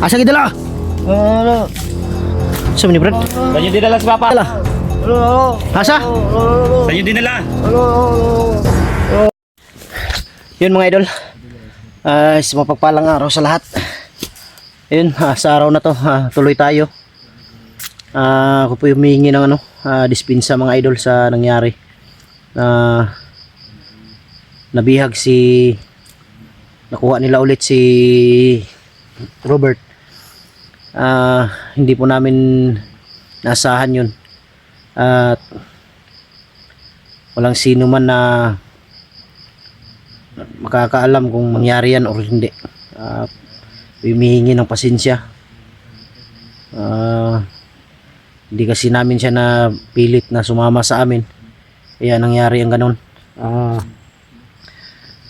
Asa gidala? Sa ni Brad? Saan yung dinala si Papa? Dala. Asa? Saan yung dinala? Yun mga idol. Sa mapagpalang araw sa lahat. Yun, sa araw na to, tuloy tayo. Ako po humihingi ng dispensa mga idol sa nangyari. Nabihag nakuha nila ulit si Robert. Hindi po namin nasahan yun. At walang sino man na makakaalam kung mangyari yan o hindi. Humihingi ng pasensya. Hindi kasi namin siya na pilit na sumama sa amin, kaya nangyari ang ganun.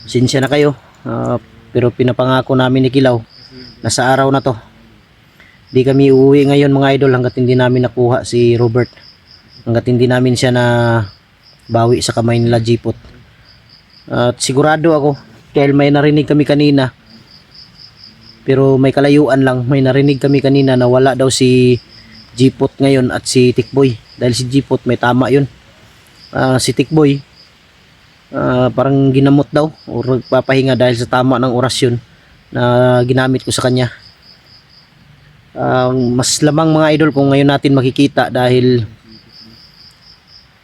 Pasensya na kayo. Pero pinapangako namin ni Kilaw na sa araw na to di kami uuwi ngayon mga idol hanggat hindi namin nakuha si Robert, hanggat hindi namin siya na bawi sa kamay nila Jipot. At sigurado ako, dahil may narinig kami kanina, pero may kalayuan lang, may narinig kami kanina na wala daw si Jipot ngayon at si Tikboy. Dahil si Jipot may tama yun. Si Tikboy parang ginamot daw o nagpapahinga dahil sa tama ng orasyon na ginamit ko sa kanya. Mas lamang mga idol kung ngayon natin makikita dahil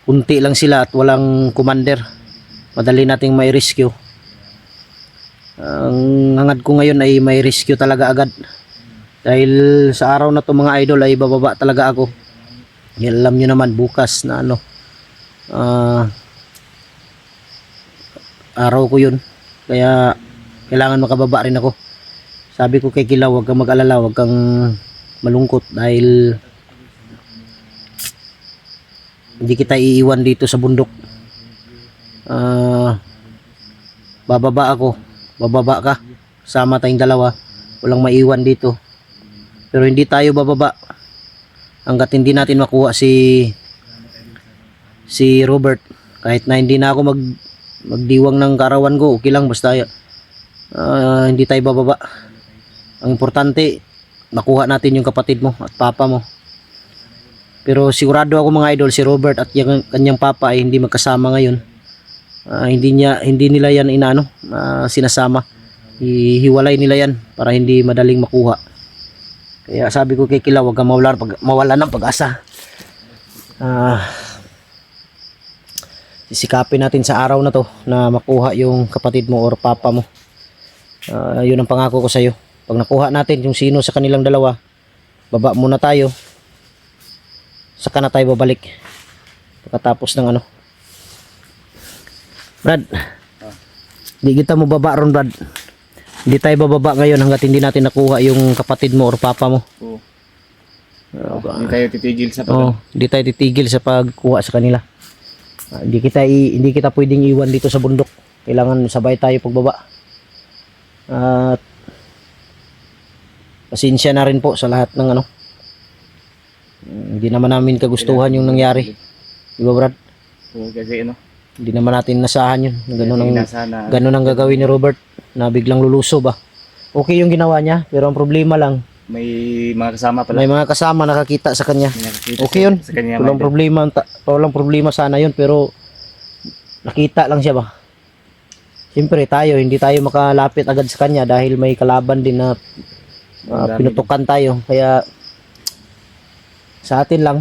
kunti lang sila at walang commander, madali nating may rescue. Ang hangad ko ngayon ay may rescue talaga agad, dahil sa araw na to mga idol ay bababa talaga ako. Alam nyo naman bukas na araw ko yun, kaya kailangan makababa rin ako. Sabi ko kay Kilaw, huwag kang mag-alala, huwag kang malungkot dahil hindi kita iiwan dito sa bundok. Bababa ako, bababa ka, sama tayong dalawa, walang maiwan dito. Pero hindi tayo bababa hanggat hindi natin makuha si Robert. Kahit na hindi na ako magdiwang ng karawan ko, okay lang, basta hindi tayo bababa. Ang importante, makuha natin yung kapatid mo at papa mo. Pero sigurado ako mga idol, si Robert at yung kanyang papa ay hindi magkasama ngayon. Hindi nila yan sinasama. Hihiwalay nila yan para hindi madaling makuha. Kaya sabi ko kay Kilaw, huwag kang mawala ng pag-asa. Sisikapin natin sa araw na to na makuha yung kapatid mo or papa mo. Yun ang pangako ko sa iyo. Pag nakuha natin yung sino sa kanilang dalawa, baba muna tayo, saka na tayo babalik pagkatapos ng Brad, di kita mo baba ron Brad. Hindi tayo bababa ngayon hanggat hindi natin nakuha yung kapatid mo or papa mo. Hindi tayo titigil sa hindi tayo titigil sa pagkuha sa kanila. Hindi kita pwedeng iwan dito sa bundok. Kailangan sabay tayo pagbaba. At pasensya na rin po sa lahat ng hindi naman namin kagustuhan yung nangyari, di ba Brad? Kasi hindi naman natin nasahan yun. Ganun ang gagawin ni Robert na biglang lulusob. Okay yung ginawa niya, pero ang problema lang, may mga kasama pala. may mga kasama nakakita sa kanya. Okay yun, walang problema sana yun, pero nakita lang siya ba. Siyempre hindi tayo makalapit agad sa kanya dahil may kalaban din na pinutukan tayo. Kaya sa atin lang,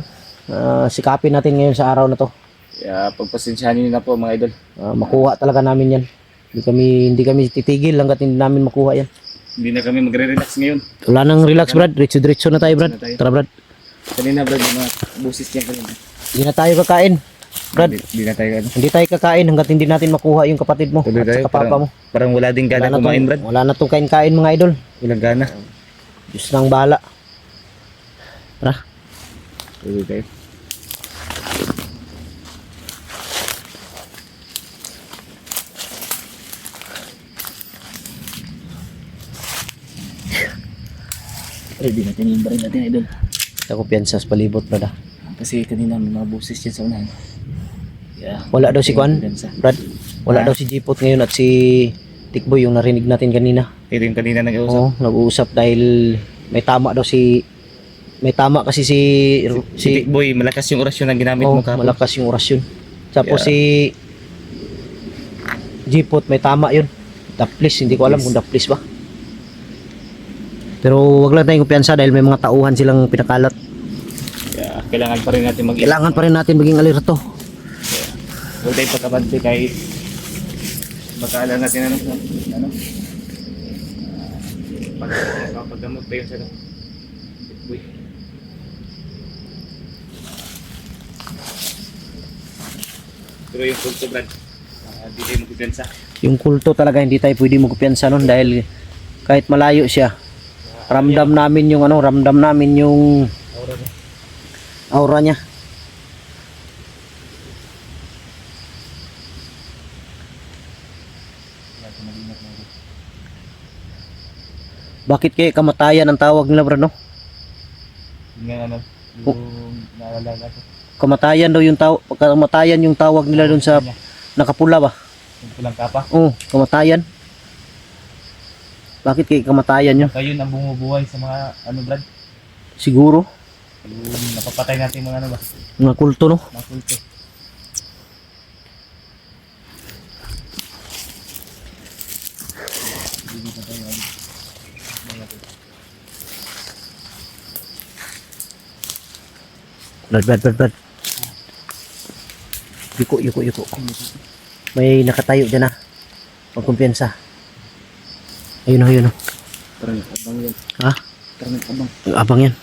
sikapin natin ngayon sa araw na to. Kaya pagpasensyahan niyo na po mga idol. Makuha talaga namin yan. Hindi kami titigil hanggat hindi namin makuha yan. Hindi na kami magre-relax ngayon. Wala nang relax Brad, diretso na tayo Brad. Tara Brad. Kanina Brad, yung mga busis niya kanina. Hindi na tayo kakain Brad. Hindi na tayo Hindi tayo kakain hanggat hindi natin makuha yung kapatid mo Tuloy at tayo, saka papa mo. Parang wala din gana kumain Brad. Wala na tong kain-kain mga idol. Walang gana. Diyos nang bahala. Tara. Tuloy tayo. Ready natin yung baril natin idol. Ako piyansa sa palibot Brad. Kasi kanina may mga busis dyan sa unahan. Yeah. Wala daw si Kwan, Brad. Wala daw si Jipot ngayon at si Tikboy yung narinig natin kanina. Ito yung kanina nag-uusap. Oo, nag-uusap dahil May tama daw si may tama kasi si Si Big Boy, malakas yung orasyon na ginamit oh, mo kahapon. malakas yung orasyon. Tapos Yeah. si Jipot may tama yun. Daplis, hindi ko alam kung daplis ba. Pero wag lang tayong kumpiyansa dahil may mga tauhan silang pinakalat. Yeah, kailangan pa rin natin Kailangan pa rin natin maging alerto. Huwag tayong pagkabante kahit makaalam natin ano. Paggamot pa yun sa Big Boy. Pero yung kulto, Brad, di tayo magkupiyansa. Yung kulto talaga hindi tayo pwede magkumpiyansa nun dahil kahit malayo siya, ramdam namin yung aura niya. Bakit kaya kamatayan ang tawag nila, bro, no? Yun nga ano, yung naalala ko. Kamatayan daw yung tawag nila doon sa nakapula ba? Yung pulang kapa. Oo, kamatayan. Bakit kaya kamatayan yun? Kayo ang bumubuhay sa mga ano, Brad? Siguro, Yung napapatay natin mga ano ba? mga kulto, no? Mga kulto. Brad. Yuko. May nakatayo dyan, Pagkumpiyansa. Ayun. Parang abang yan. Ha? Parang abang. Abang yan.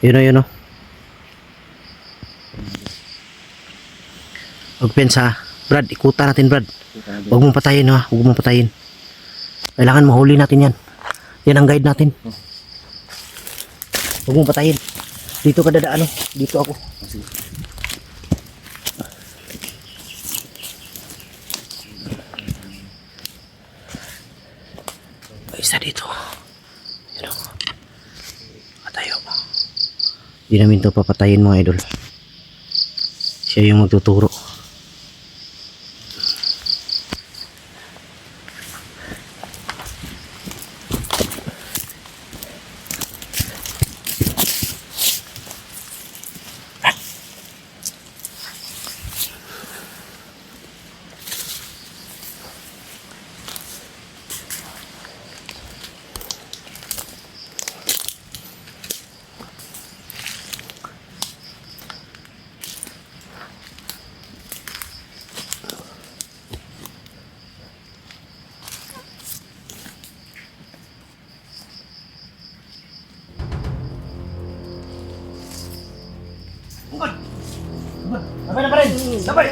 Yun. Pagkumpiyansa. Brad, ikutan natin, Brad. Huwag mong patayin, ha? Huwag mong patayin. Kailangan mahuli natin yan. Yan ang guide natin. Huwag mong patayin. Dito ka dadaan, Dito ako. May isa dito. Yun o. Patayo. Hindi namin ito papatayin, mga idol. Siya yung magtuturo.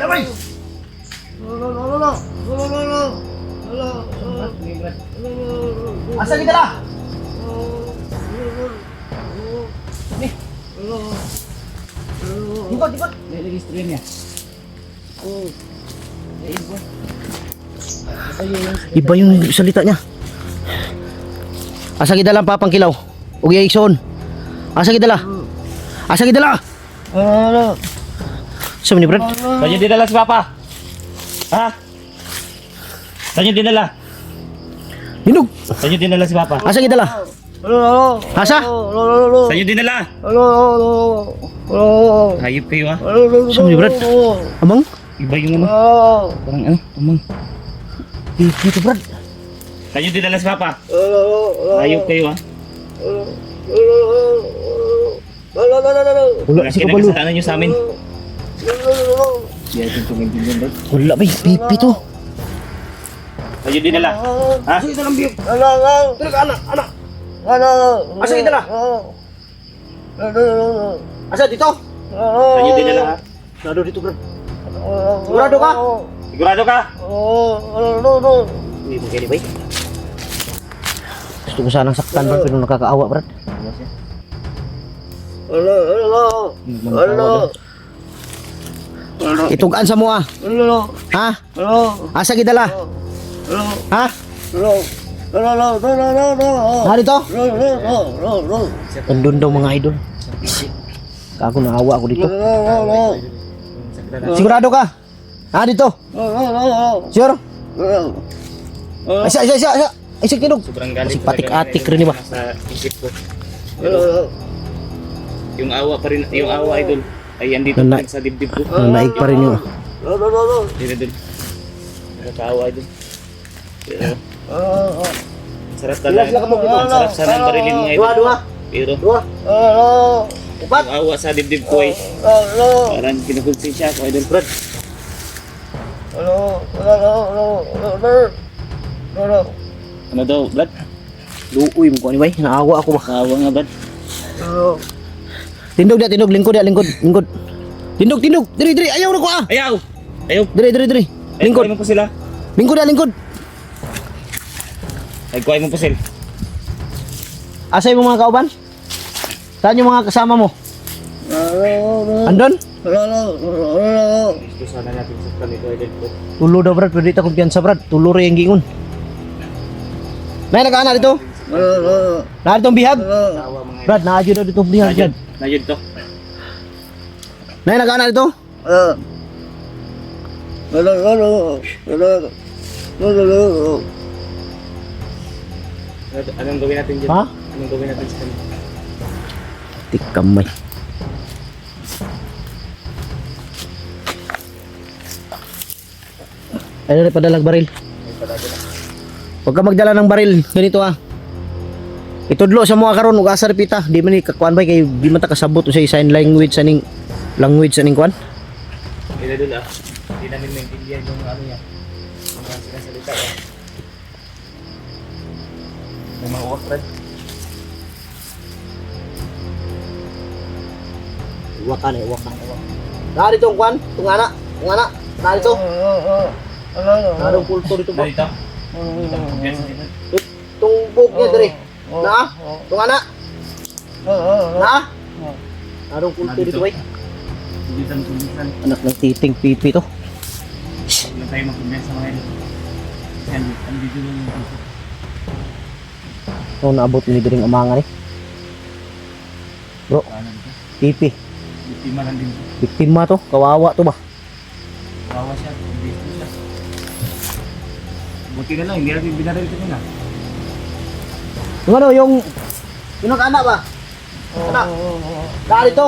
Labay! Asa kita lah? Ikut. May lagi stream niya. Iba yung salita niya. Asa kita lang papang kilaw. Ug igsoon. Asa kita lah? Sa ni Brad? Saan nyo dinala si Papa? Ha? Saan nyo dinala? Hinog. Saan nyo dinala si Papa? Asa kita lah? Asa? Saan nyo dinala? Hayop kayo ha? Sa ni Brad? Amang? Iba yung ano? Parang ano? Tumang. Dito Brad. Saan nyo dinala si Papa? Hayop kayo ha? Wala si kabalo. Kinakasalanan nyo sa amin. Yan yung tumingin dyan. Wala ba? Pipi to. Saan nyo dinala? Ha? Asa lang biyok. Anak. Asa kita lah? Asa dito? Saan nyo dinala ha? Nado dito Brad. Sigurado ka? Sigurado ka? Hindi mo kaya ba? Gusto ko sanang saktan Brad pero nakakaawa Brad. Itugan sa mo ah. Ha? Asa gidala? Ha? Ha dito? Tandun daw mga idol. Kago naawa ako dito. Sigurado ka? Ha dito? Sure? Isa. Ay, sige, tinog. Sobrang galit Kasi patik-atik talaga, rin, di ba? Sa isip ko. Pero, yung awa pa rin, yung awa idol, ay andito pa rin sa dibdib ko. Naig pa rin yung... Dito dun. Nakakaawa idol. Pero, sarap talaga. Sarap sana ang barilin mga idol. Dua. Pero, Upat. yung awa sa dibdib ko ay parang kinukonsensya ako idol Brad. Ano daw Brad? Luoy mo ko ni bay. Naawa ako ba? Awa nga Brad. Tindog dia, tindog. Lingkod dia, lingkod. Lingkod. Tindog. Diri. Ayaw na ko ah. Ayaw! Ayaw! Diri. Lingkod. Ay, kuhay mo po sila. Lingkod dia, lingkod. Ay, kuhay mo po sila. Asay mo mga kauban? Saan yung mga kasama mo? Andon? Gusto sana natin sa kanito idol ko. Tulo daw brad, pwede ta kumpiyansa brad. Tulo rin yung gingon. Nay, nag-aana dito? Na ditong bihag? Awa mga idol. Brad, naadyo daw ditong bihag brad. Najud to. Nay, nag-aana dito? Anong gawin natin dyan? Ha? Anong gawin natin sa kanito? Tikamay. Ano rin padalag baril? Huwag ka magdala ng baril. Ganito ah. Itudlo sa mga karon ug asa pita. Di man ni kakuan bay kay di man ta kasabot sa sign language aning kuan. Ila dul ah. Hindi namin maintindihan yung ano niya. Yung mga sinasalita eh. May mga uwak Brad. Iwakan. Na dito ang kuan, tungana. Na dito. Na dong pulto dito ba? Dito. Dito. Tung bug niya dire. Na? Tungana. Na? Na dong pulto dito bay. Dito ang kumbisan. Anak ng titing pipi to. Huwag lang tayo magkumbiyan sa mga ilo. Yan, ang video lang yung dito. No, naabot ni diring amangan eh. Bro, Paano dito? pipi. Biktima lang din. Biktima to, kawawa to ba? Kawawa siya. Dito siya. Buti na lang, hindi natin binaril ito na. Yung ano, yung nag-anak ba? Anak? Na dito?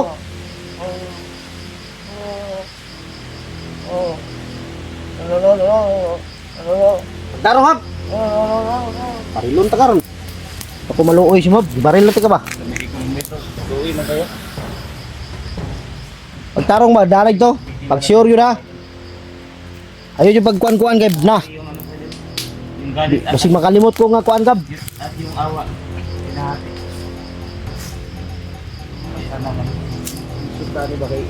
Darong hap. Parilon ta karon. Ako maluoy si Mob, baril na ka ba? Sabi ko ito, tuwi na kayo. Pagtarong ba, dalag to. Pag sure yun ha. Ayaw yung pagkuan-kuan kay na. Yung ano sa dito. Yung galit at Basig makalimot ko nga kuan gab. yung awa. Pinahati. Sana man. Suta ni ba kay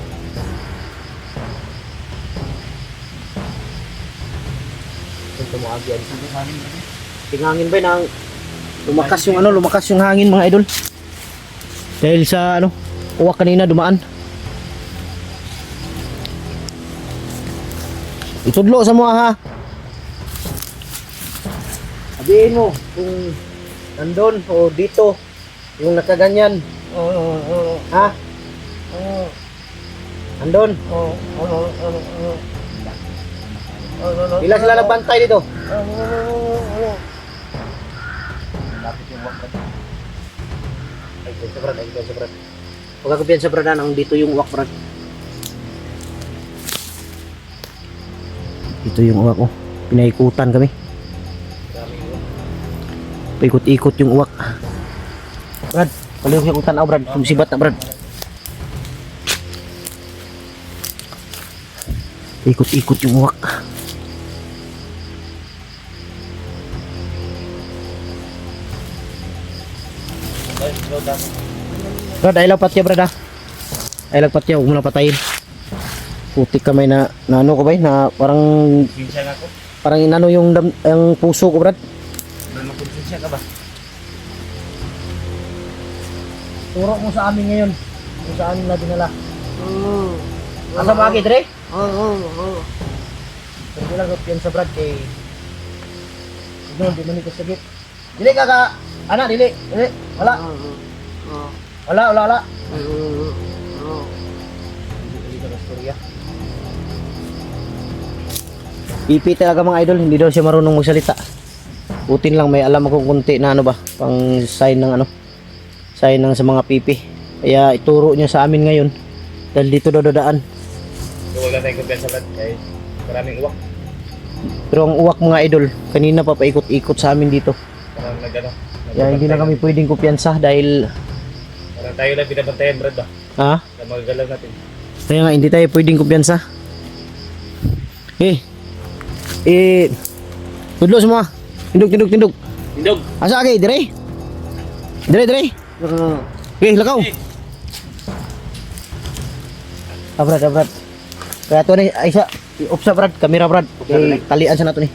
ito mo agyan. Sabi sa amin kasi. Tingangin ba nang lumakas yung hangin mga idol. Dahil sa uwak kanina dumaan. Itudlo sa mga ha. Sabihin mo kung nandun o dito yung nakaganyan. Ha? Nandun. Ilan sila nagbantay dito? Lapit yung uwak. Ay, sobrang. Huwag ka kumpiyan sa brad ang dito yung uwak brad. Ito yung uwak ko. Pinaikutan kami. Paikot-ikot yung uwak. Brad, paliw siya kung tanaw brad. Sumisibat na brad. Ikot-ikot yung uwak. Brad, ay patya brad ha. Ay patya, huwag mo na patayin. Putik kamay na ano ko ba na parang Konsensya nga ako. parang inano yung puso ko brad. Konsensya ka ba? Turo mo sa amin ngayon. Kung saan na dinala. Asa ba Dre? Hindi lang yan sa brad kay di man ito sagit. Dili ka ana dili. Wala. Wala. Hindi ka storya. Pipi talaga mga idol, hindi daw siya marunong magsalita. Butin lang may alam akong kunti na ano ba, pang sign ng ano, sign ng sa mga pipi. Kaya ituro niya sa amin ngayon dahil dito daw dadaan. So, wala tayong kumpiyansa Brad. Kahit maraming uwak. Pero ang uwak mga idol, kanina pa paikot-ikot sa amin dito. Parang nag-ano. Kaya hindi na kami pwedeng kumpiyansa dahil Parang tayo lang binabantayan Brad ba? ha? Sa mga galaw natin. Kaya nga hindi tayo pwedeng kumpiyansa. Tudlo semua. Tindog. Indog! Asa kay dire? Dire. Lakaw. Brad. Kaya to ni Aisa, i-off sa Brad, kamera Brad. Talian sa nato ni.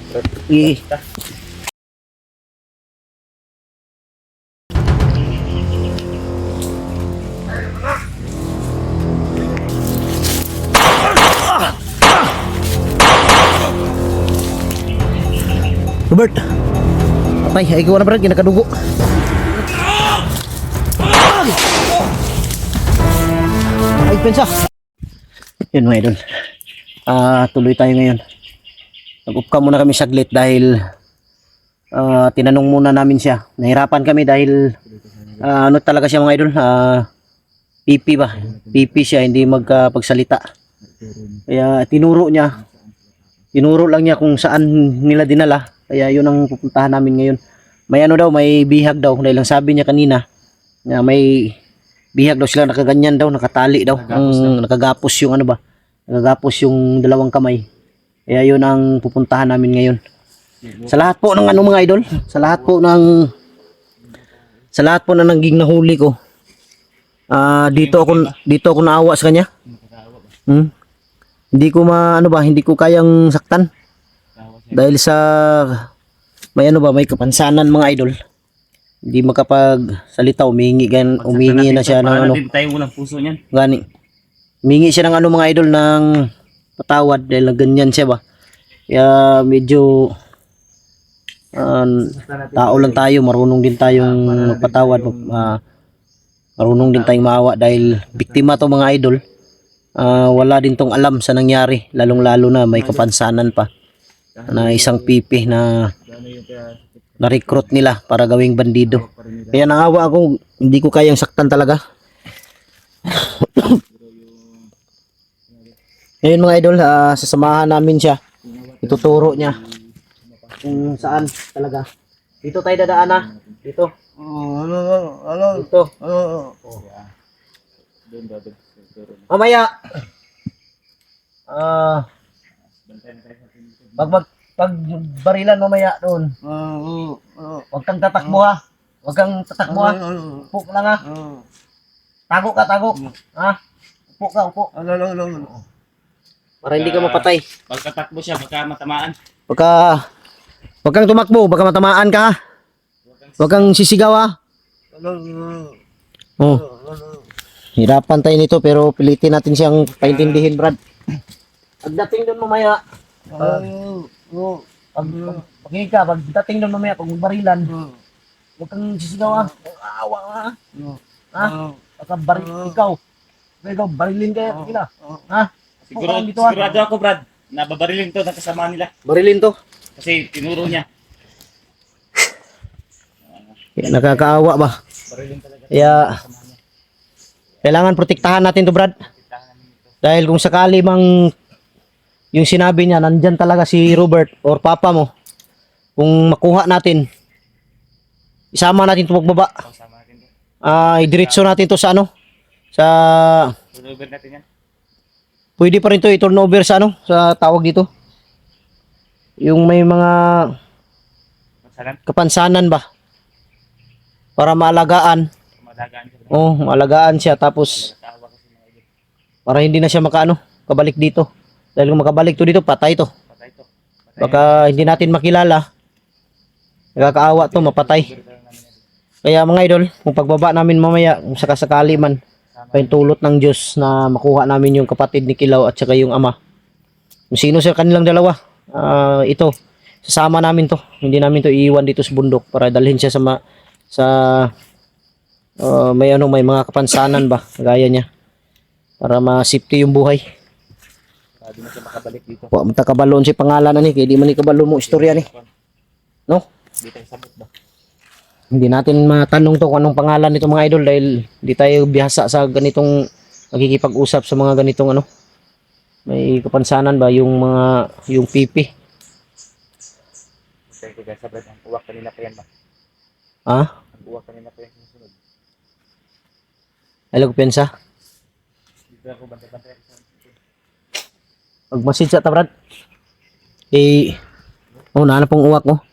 Robert. Ay ikaw na Brad, kinakadugo. Ay, pensa. Yun mga idol. Tuloy tayo ngayon. Nag-up ka muna kami saglit dahil tinanong muna namin siya. Nahirapan kami dahil ano talaga siya mga idol. PP ba? PP siya, hindi magpagsalita. Kaya tinuro lang niya kung saan nila dinala. Kaya yun ang pupuntahan namin ngayon. May ano daw, may bihag daw. Dahil lang sabi niya kanina na may bihag daw sila, nakaganyan daw, nakatali daw. Nakagapos yung ano ba? Nakagapos yung dalawang kamay. Kaya yun ang pupuntahan namin ngayon. Sa lahat po ng ano mga idol, sa lahat po na naging nahuli ko. Dito ako naawa sa kanya. Hindi ko kayang saktan. Dahil sa may kapansanan mga idol. Hindi makapagsalita, umihingi na siya ng ano. Din tayo walang puso niyan. Gani. Humingi siya ng ano mga idol ng patawad dahil ganyan siya ba. Kaya medyo tao lang tayo, marunong din tayong magpatawad, marunong din tayong maawa dahil biktima to mga idol. Wala din tong alam sa nangyari, lalong-lalo na may kapansanan pa na isang pipi na na-recruit nila para gawing bandido. Kaya naawa ako, hindi ko kayang saktan talaga. Ngayon mga idol, sasamahan namin siya. Ituturo niya kung saan talaga. Dito tayo dadaan na. Dito. Dito. Mamaya. Pag barilan mamaya doon. Huwag kang tatakbo ha. Upo ka lang ha. Tago. Ha? Upo. Para hindi ka mapatay. Pagkatakbo siya, baka matamaan. Huwag kang tumakbo, baka matamaan ka ha. Huwag kang sisigaw ha. Oh. Hirapan tayo nito pero pilitin natin siyang paintindihin, Brad. Pagdating doon mamaya, pagdating doon mamaya, pag barilan, huwag kang sisigaw ha. Awa ka ha. Ha? Baka ikaw, barilin kayo sila. Ha? Sigurado ako Brad, nababarilin to ng kasama nila. Barilin to. Kasi tinuro niya. Nakakaawa ba? Barilin talaga. Kaya kailangan protektahan natin to Brad. Dahil kung sakali mang yung sinabi niya nandyan talaga si Robert or papa mo, kung makuha natin, isama natin to pagbaba. Kasama natin to. Idiretso natin to sa ano? Sa Turnover natin yan. pwede pa rin to i-turnover sa ano? Sa tawag dito. Yung may mga kapansanan ba? Para maalagaan. Maalagaan siya tapos para hindi na siya kabalik dito. Dahil kung makabalik to dito, patay to. Baka hindi natin makilala. Nakakaawa to, mapatay. Kaya mga idol, kung pagbaba namin mamaya, kung sakasakali man, paintulot ng Diyos na makuha namin yung kapatid ni Kilaw at saka yung ama. Kung sino sa kanilang dalawa, ito, sasama namin to. Hindi namin to iiwan dito sa bundok para dalhin siya may mga kapansanan ba, gaya niya. Para ma-safety yung buhay. Hindi na siya makabalik dito. Wa mata kabalon si pangalan ni, kay di man ni kabalo mo istorya ni. No? Hindi tayo sabot ba? Hindi natin matanong to kung anong pangalan nito mga idol dahil di tayo bihasa sa ganitong magkikipag-usap sa mga ganitong ano. May kapansanan ba yung pipi? Tayo ko guys, sabad. Ang uwak kanina pa yan ba? Ha? Ang uwak kanina pa yan sumusunod. Alam ko pensa. Dito ako bantay-bantay. Pag-message sa ta Brad. Na pong uwak mo.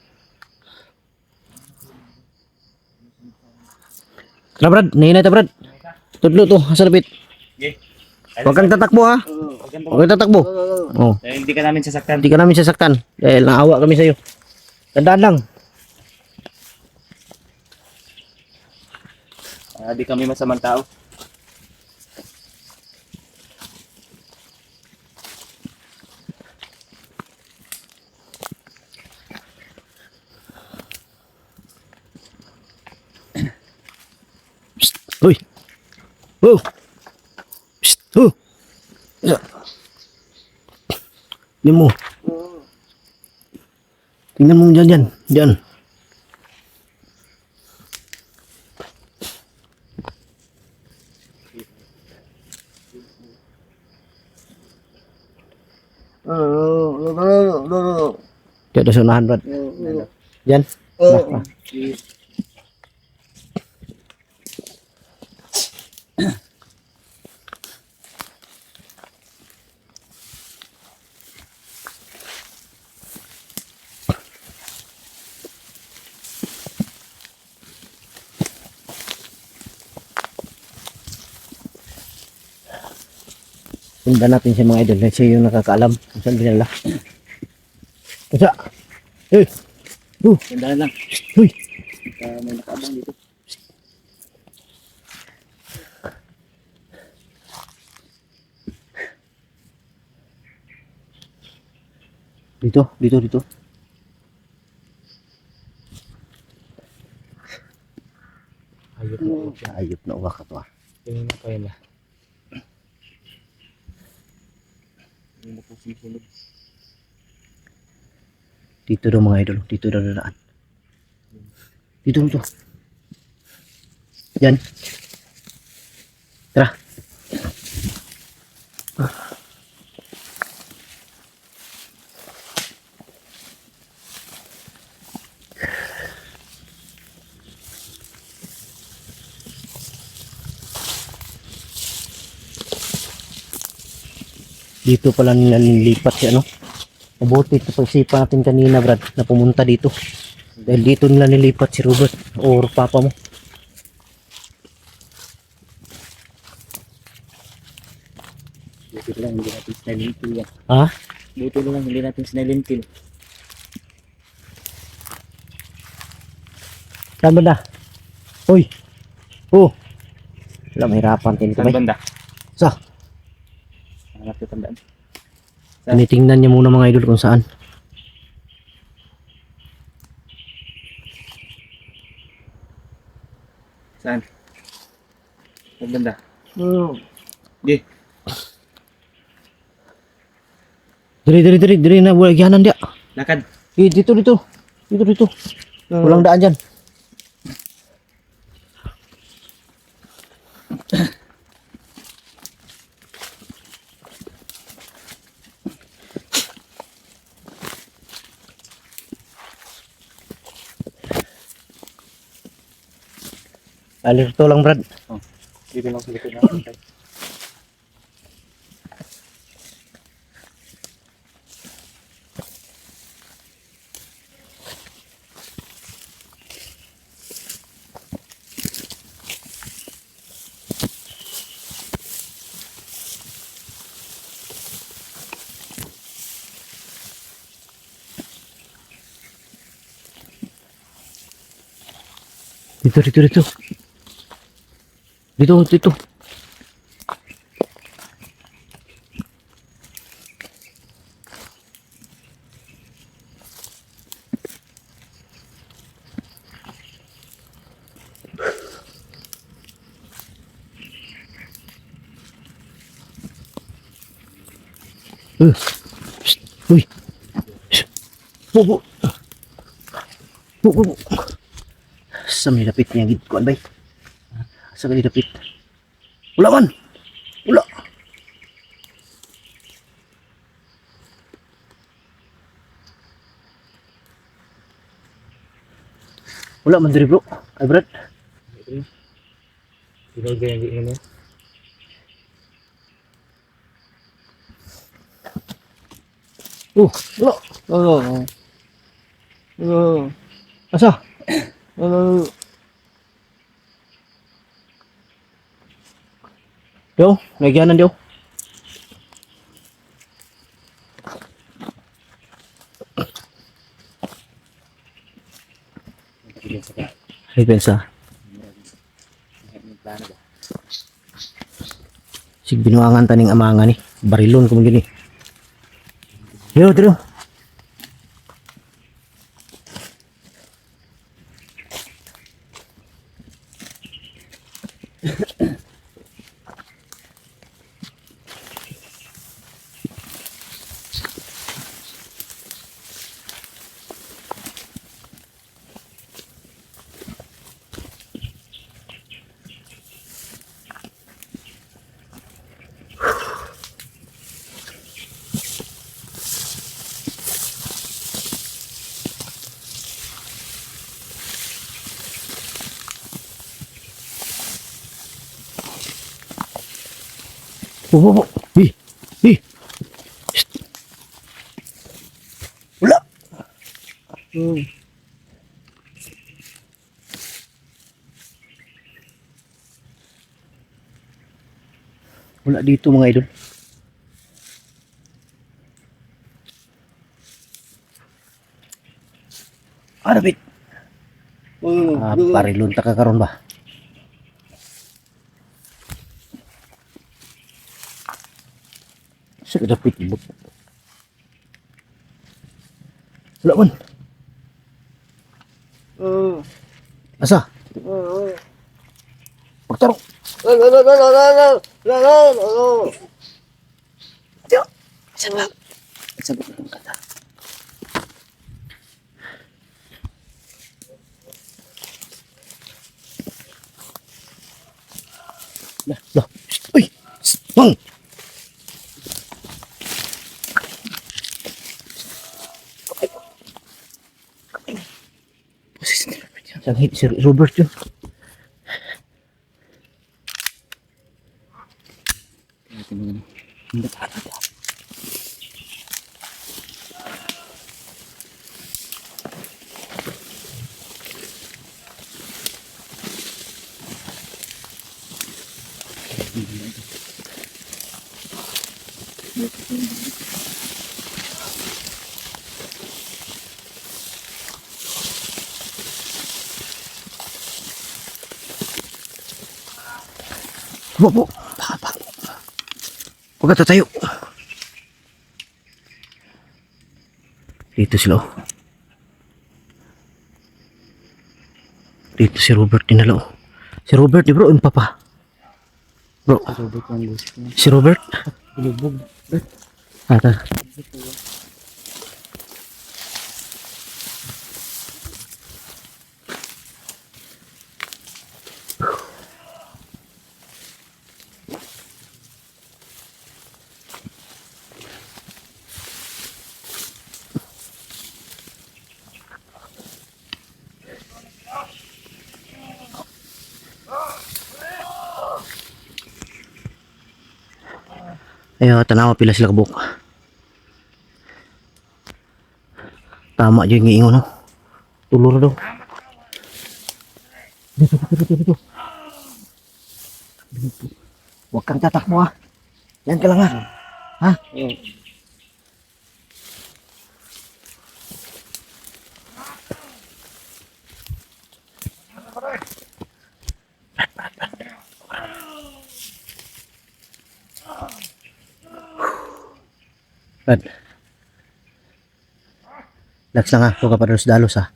Tara Brad, nahinay ta Brad. Tudlo to, asa lapit. Okay. Huwag kang tatakbo ha. Huwag kang tatakbo. Oh, Hindi ka namin sasaktan. hindi ka namin sasaktan dahil naawa kami sa iyo. Tandaan lang. Di kami masamang tao. Uy. Oh. Psst. Oh. Ya. Tingnan mo. Tingnan mo dyan, dyan. Dyan. Diyan ada sunahan, Brad. Dyan. Nah, nah. Sundan natin siya mga idol. Siya yung nakakaalam kung saan dinala. Kusa! Eh! Tandaan lang. Uy! May nakaabang dito. Dito. Ayop na uwak ka to ah. Tingin na pa yan lah. Hindi na po sumusunod. Dito daw mga idol. Dito daw dadaan. Dito. Yan. Tara. Dito pala nila nilipat si ano. Mabuti ito pag-isipan natin kanina Brad na pumunta dito. Dahil dito nila nilipat si Robert or papa mo. Buti lang hindi natin silent kill yan. Ha? Buti lang hindi natin silent kill. Saan banda? Uy! Oh! Wala mahirapan din Saan kamay. banda? Sa? Hanap ko tandaan. Tinitingnan niya muna mga idol kung saan. Saan? Saan banda? Di. Diri na wala gihanan dia. Lakad. Dito. Walang daan dyan. Alirto lang Brad. Dito lang sa likod natin. Dito. Dito. Psst, uy. Shh. Po. Sa may dapit niya gid ko bay. Sa may dapit. Wala man. Wala. Wala man diri bro. Ay Brad. Ikaw ganyan di mo. Wala. Asa? Yo, nagyanan yo. Ay pensa. Sig binuangan taning amanga ni. Barilon ko gini. Yo, dito. Oh. Hi. Shit. Wala. Wala dito mga idol. Dapat. Parilon ta ka karon ba? Sa dapat ibot. Wala man. Asa? Pagtarong. Sabak. Sabak ang kata. Lah. Uy. Bang. Sanghit si Robert yun. Po. Huwag ka tayo. Dito sila. Dito si Robert dinala. Si Robert di bro, yung papa. Bro. Si Robert. Bulubog. Ata. Ayo, tanawa pila sila kabuk. Tama dyan yung iingon, no? Tulur daw. Dito. Huwag kang tatakbo, ha? Yan ka lang, ha? Ha? Brad. Lax lang ha, huwag ka pa dalos ha.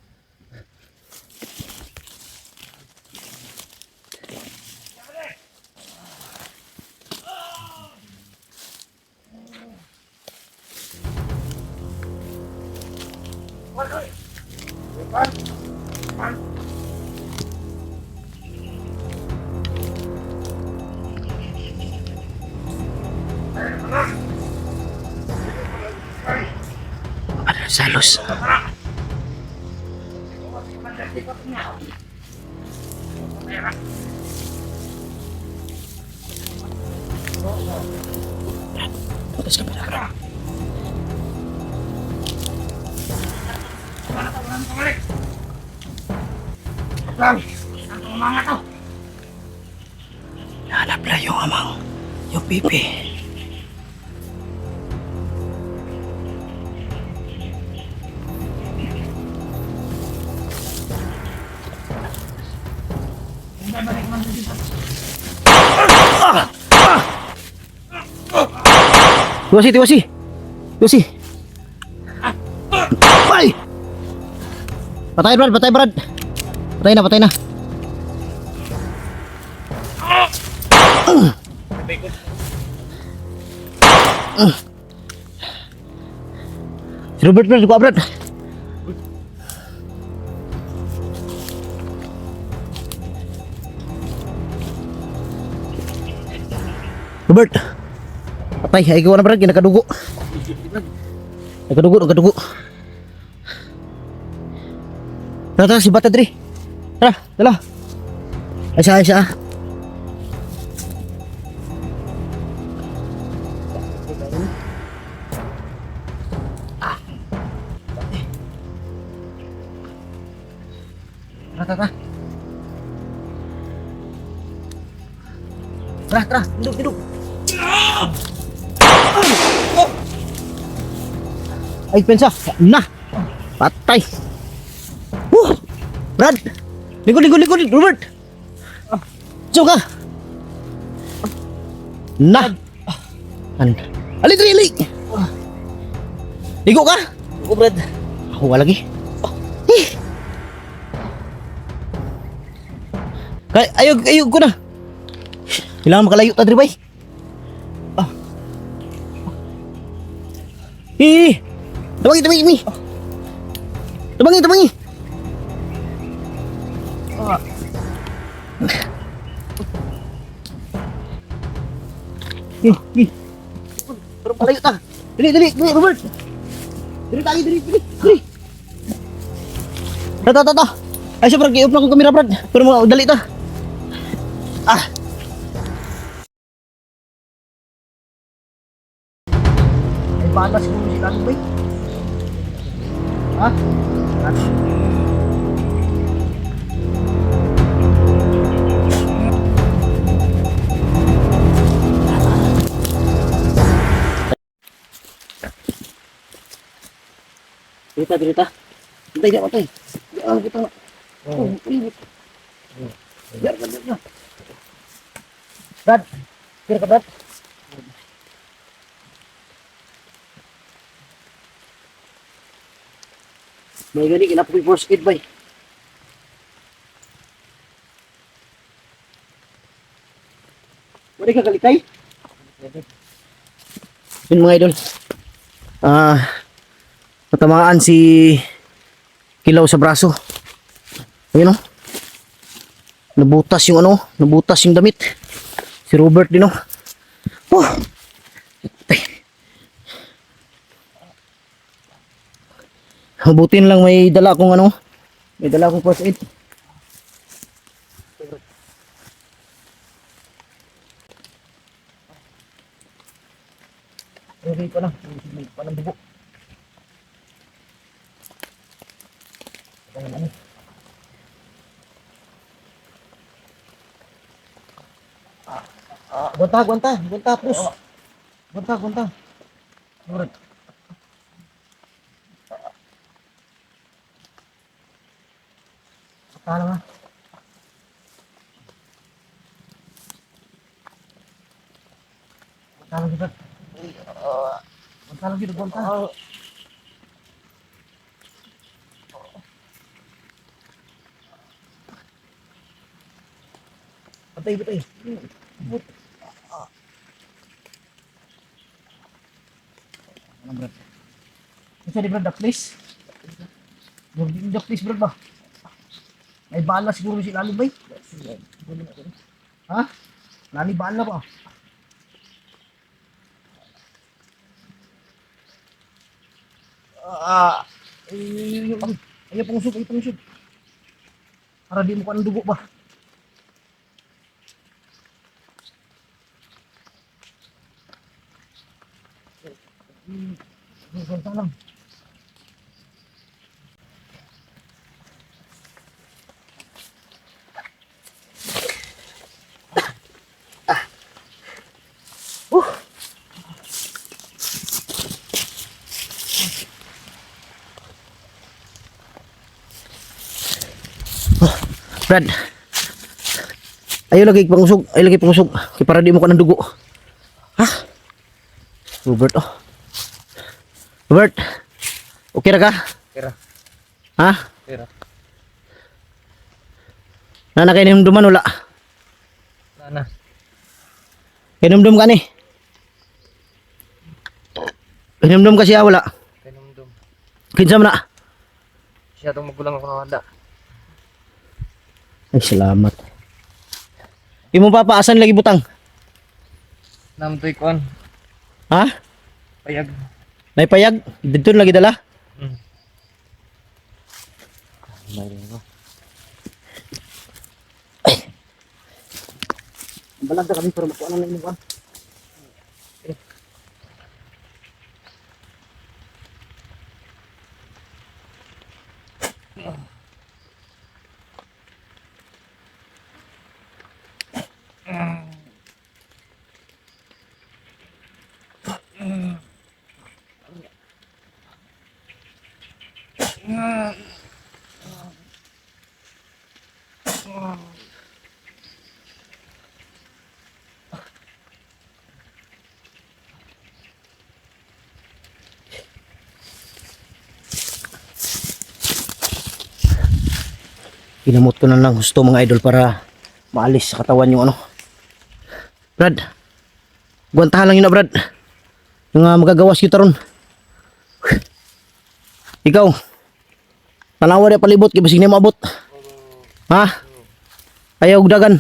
Ano salos? Putas ka pala, bro. Hanap na yung amang, yung pipi. Tiwasi, tiwasi. Tiwasi. Ay! Patay, Brad, patay, Brad. Patay na, patay na. Si Robert, Brad, kuha, Brad. Robert. Patay, ay gawa na, Brad, nakadugo. Nakadugo, nakadugo. Tara, tara, si Bata, Dre. Tara, dala. Ay siya, ay siya. Tara, tara. Tara, tara, duduk, duduk. Ay, pensa. Nah. Patay. Brad. Likod, likod, likod, Robert. Diyo ka. Nah. Ali, dali, ali. Ligo ka. Oo, Brad. Ako lagi. Ayog, ayog ko na. Kailangan makalayo ta, Dribay. Tabangi, tabangi, mi. Tabangi, tabangi. Pero malayo ta. Dali, dali, dali, Robert. Dali, dali, dali, dali, dali. Ta, ta, ta. Ay, siya, Brad, i-off na ko kamera, Brad. Pero mga, dali ta. Ay, palas ko si Lalo, bay. Dirita, dirita. Hintay na, patay. Kita nga. Pilipit. Biar ka, biar ka. Brad. Biar ka, Brad. May gani, kinapoy first aid, bay. Wala ka kalikay? Yun mga idol. Natamaan si Kilaw sa braso. Ayun o. Nabutas yung ano, nabutas yung damit. Si Robert din o. Ay. Mabutin lang may dala akong ano, may dala akong first aid. Okay pa lang, panang bubo. Gunta, gunta, gunta, pus. Gunta, gunta. Alright. Akala nga. Gunta lang, gunta. Gunta lang, gunta. Patay, patay. Brad. Bisa di Brad, please. The please, Brad ba? May bala siguro si Lali bay. Ha? Lali bala pa. Ayaw pangusog, ayaw pangusog. Para di mo ka ng dugo ba? Gantang lang. Brad. Ayaw lagi pangusog, ayaw lagi pangusog. Kaya para di mo ka ng dugo. Ha? Robert, oh. Robert. Okay ra ka? Kira. Ha? Kira. Nana kayo nimduman wala? Nana. Kayo nimdum ka ni? Kayo nimdum ka siya wala? Kanumdum. Kinsa mo na? Siya itong magulang ako na wala. Ay, salamat. Imo papaasan lagi butang? Namtoy kon. Ha? Payag. Naipayag? Dito lagi dala? Mayroon ko. Balag na kami pero makuha na imo kan. Ginamot ko na lang gusto mga idol para maalis sa katawan yung ano. Brad, guwantahan lang yun na Brad. Yung magagawas kita ron. Ikaw, tanawa na palibot, kaya basig na maabot. Ha? Ayaw dagan.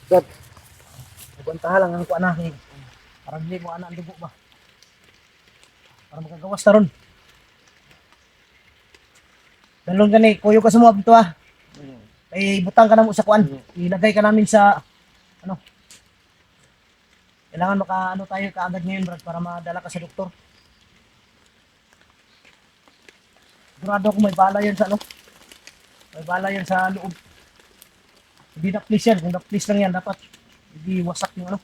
Brad, guwantahan lang ang kuha na. Para hindi mo anak ang dugo ba? Para magagawas na ron. Dalon ka ni, kuyo ka sa mga dito ha. Ay butang ka na mo sa kuan. Ilagay ka namin sa ano. Kailangan maka ano tayo kaagad ngayon Brad para madala ka sa doktor. Sigurado ko may bala yan sa ano. May bala yan sa loob. Hindi na please yan. Kung na please lang yan dapat hindi wasak yung ano.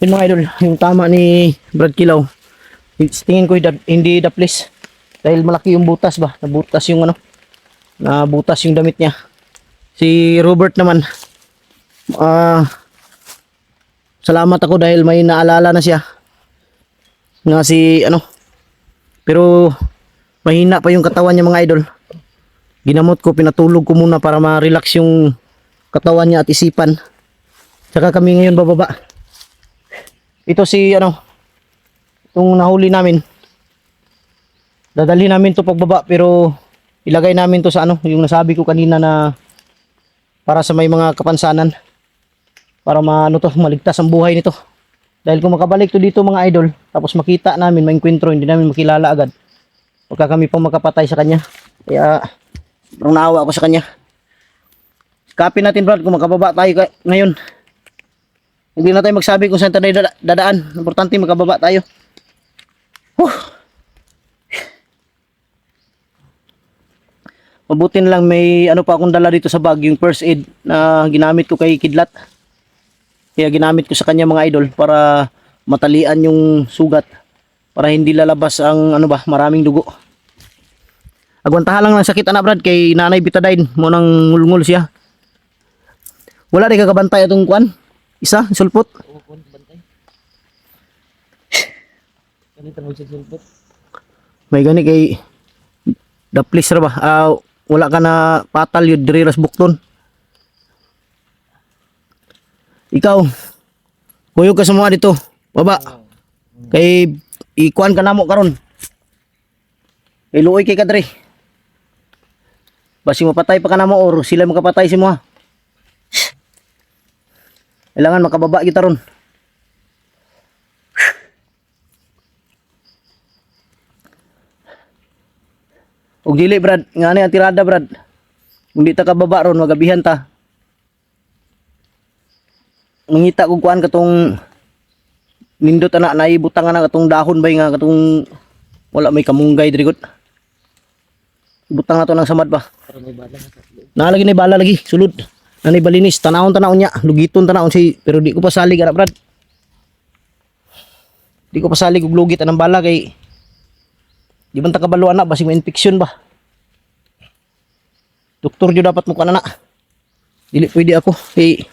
Yun mga idol, yung tama ni Brad Kilaw. Tingin ko hindi the place. Dahil malaki yung butas ba? Nabutas yung ano. Nabutas yung damit niya. Si Robert naman. Salamat ako dahil may naalala na siya. Nga si ano. Pero mahina pa yung katawan niya mga idol. Ginamot ko, pinatulog ko muna para ma-relax yung katawan niya at isipan. Saka kami ngayon bababa. Ito si ano. Itong nahuli namin. Dadalhin namin to pagbaba pero ilagay namin to sa ano, yung nasabi ko kanina na para sa may mga kapansanan. Para maano to, maligtas ang buhay nito. Dahil kung makabalik to dito mga idol, tapos makita namin, maengkwentro, hindi namin makilala agad. Pagka kami pang makapatay sa kanya. Kaya parang naawa ako sa kanya. Kapin natin Brad kung makababa tayo ngayon. Hindi na tayo magsabi kung saan tayo dadaan. Importante makababa tayo. Mabuti na lang may ano pa akong dala dito sa bag, yung first aid na ginamit ko kay Kidlat. Kaya ginamit ko sa kanya mga idol para matalian yung sugat. Para hindi lalabas ang ano ba, maraming dugo. Agwantahan lang ng sakit anak Brad kay Nanay Bitadine mo nang ngulngul siya. Wala rin kakabantay itong kuan. Isa, sulpot. Oo, kun bantay. Ganito mo sulpot. May gani kay the place ra ba? Wala ka na patal yun diri ras bukton. Ikaw, kuyog ka sa mga dito. Baba. Kay ikuan ka namo karon. Kay luoy kay kadre. Basi mapatay pa ka namo or sila makapatay si mo ha. Kailangan makababa kita ron. Og dili brad, ngani ang tirada brad. Kung di ta kababa ron, magabihan ta. Mangita kog kuan katong nindot ana naibutang na katong dahon bay nga katong wala may kamunggay diri gud. Ibutang na to ng samad ba. Para may bala na tatlo. Nalagi na bala lagi, sulod. Nanay balinis, tanawon niya, lugiton tanawon si pero di ko pa salig ana brad. Di ko pa salig og lugit anang bala kay di man ta kabalo ana basig ma-infection ba. Doktor jud dapat mo kana na. Dili pwede ako kay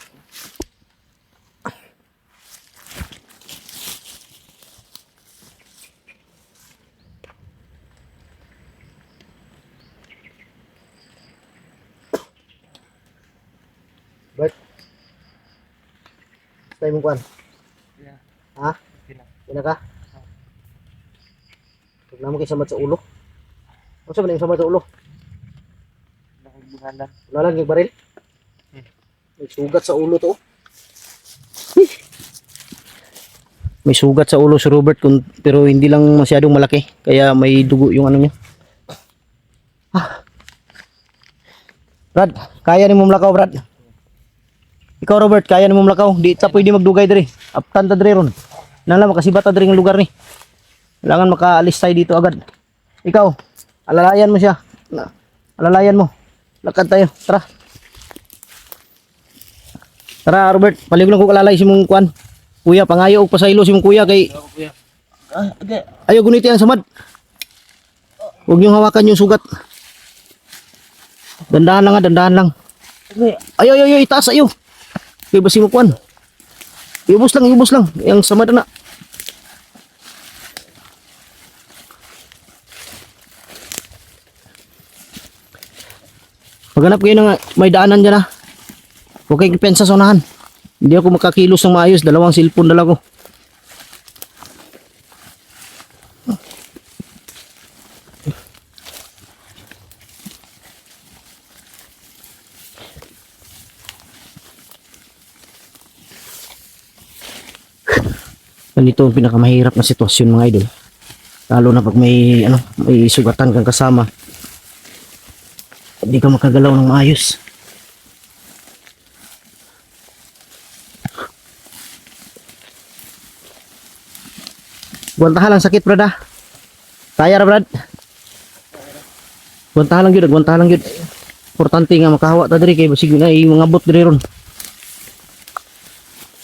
Bert. Stay mo kuan. Yeah. Ha? Okay lang. Ina ka? Huwag na mo kayo samad sa ulo. Ano sa ba samad sa ulo? Nakagbuhalan. Wala lang yung baril. May sugat sa ulo to. May sugat sa ulo si Robert pero hindi lang masyadong malaki. Kaya may dugo yung ano niya. Brad, kaya ni mo malakaw Brad. Ikaw Robert, kaya ni mo malakaw. Di ta pwede magdugay diri. Aptan ta diri ron. Nala makasibata diri ng lugar ni. Kailangan makaalis tayo dito agad. Ikaw, alalayan mo siya. Alalayan mo. Lakad tayo. Tara. Tara Robert, palig lang ko alalay si mong kuan. Kuya, pangayo og pasaylo si mong kuya kay Kuya. Okay. ayaw guniti ang samad. Huwag niyong hawakan yung sugat. Dandahan lang nga, dandahan lang. Ayaw, itaas ayaw. Kaya basi mo kuan. Iubos lang. Yang samad na. Maghanap kayo ng may daanan dyan ha. Huwag kayong pensa sa unahan. Hindi ako makakilos ng maayos. Dalawang cellphone dala ko. Ganito ang pinakamahirap na sitwasyon mga idol. Lalo na pag may sugatan kang kasama. Hindi ka makagalaw ng maayos. Guantahan lang sakit brad ha. Taya ra brad. Guantahan lang gyud. Importante nga makahawa ta diri kay basig na mangabot diri ron.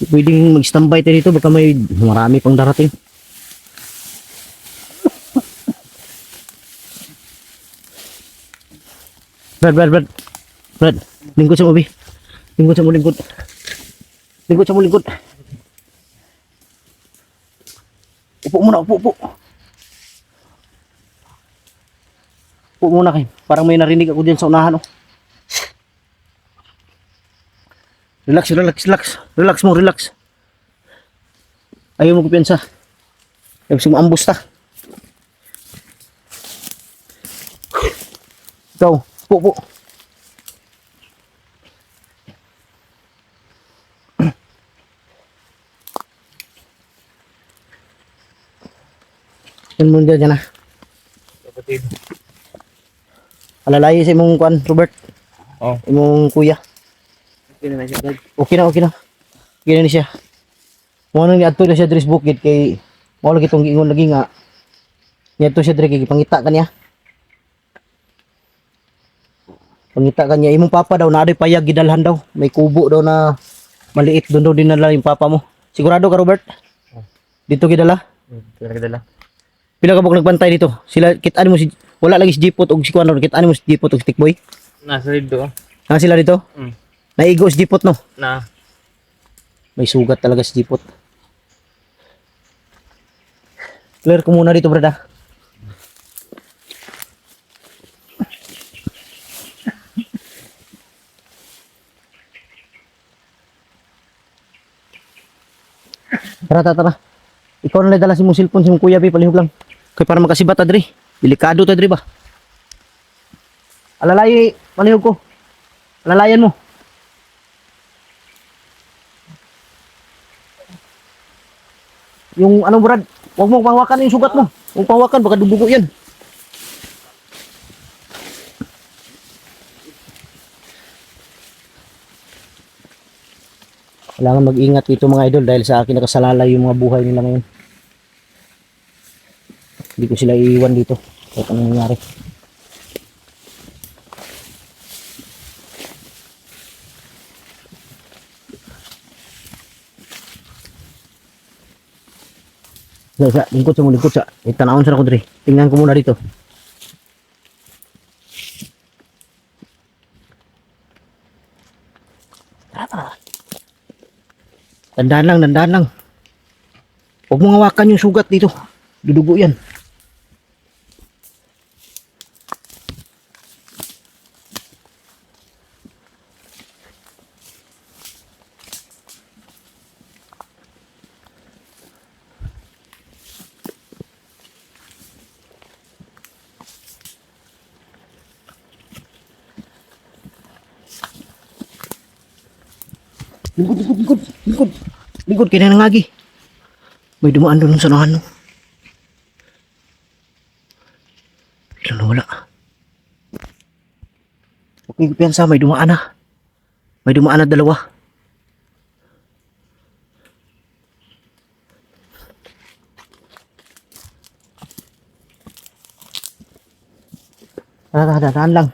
Pwedeng mag-standby tayo dito baka may marami pang darating. Brad, lingkod sa mo, bi. Lingkod sa mo. Upo muna. Upo muna kayo. Parang may narinig ako dyan sa unahan, oh. Relax. Ayaw mo kupiyansa. Ayaw mo ambus ta. Ikaw, po. Yan mo dyan na. Kapatid. Alalayo sa imong kuan, Robert. Oh. Imong kuya. Okay na siya, Brad. Okay na. Okay na siya. Mo nang niadto na siya diri sa bukid kay mao lagi tong giingon lagi nga. Niadto siya diri kay pangita kaniya. Pangita kaniya imong papa daw naa payag gidalhan daw. May kubo daw na maliit doon daw dinala yung papa mo. Sigurado ka Robert? Dito gidala? Pinagdala. Pila ka bok nagbantay dito? Sila kit-an mo si wala lagi si Jipot og si Kuan kit-an mo si Jipot og Stickboy? Nasa dito. Na sila dito? Naigo si Jipot no? Na. May sugat talaga si Jipot. Clear ko muna dito, brada. Tara, tara, tara. Ikaw na lang dala si mong cellphone, si mong kuya, be, palihog lang. Kaya para makasibat ta, dre. Delikado ta, dre ba? Alalay, palihog ko. Alalayan mo. Yung ano, Brad, huwag mo pangwakan yung sugat mo. Huwag pangwakan, baka dudugo yan. Kailangan mag-ingat dito mga idol dahil sa akin nakasalalay yung mga buhay nila ngayon. Hindi ko sila iiwan dito kahit anong nangyari. Sa lingkod sa mo, lingkod sa. Tanawon sa ako dre. Tingnan ko muna dito. Dandan lang, dandan lang. Huwag mo hawakan yung sugat dito. Dudugo yan. Lingkod, lingkod, lingkod, lingkod. Lingkod, kaya na ngagi. May dumaan doon sa nahan. Biglang nawala. Okay, piyansa, may dumaan na. May dumaan na dalawa. Dahan lang.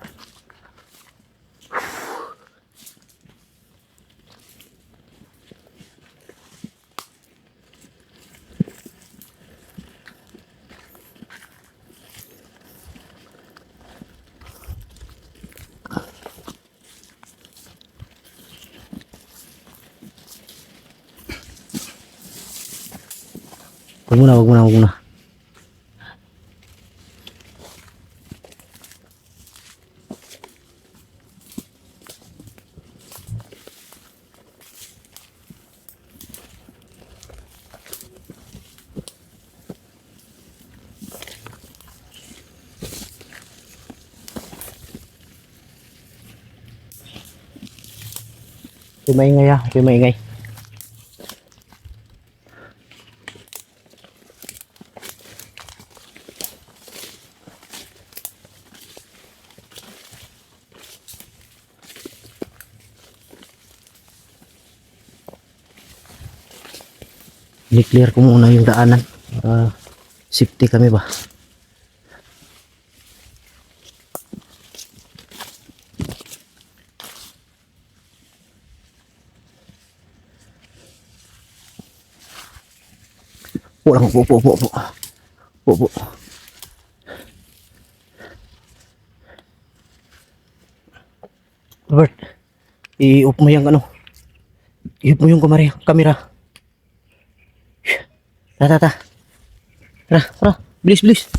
Huwag muna, huwag muna, huwag muna. Ito maingay ha, ito maingay. I-clear ko muna yung daanan. Safety kami ba? Po. Robert, i-off mo yung ano. I-off mo yung kamera. Tara. Bilis.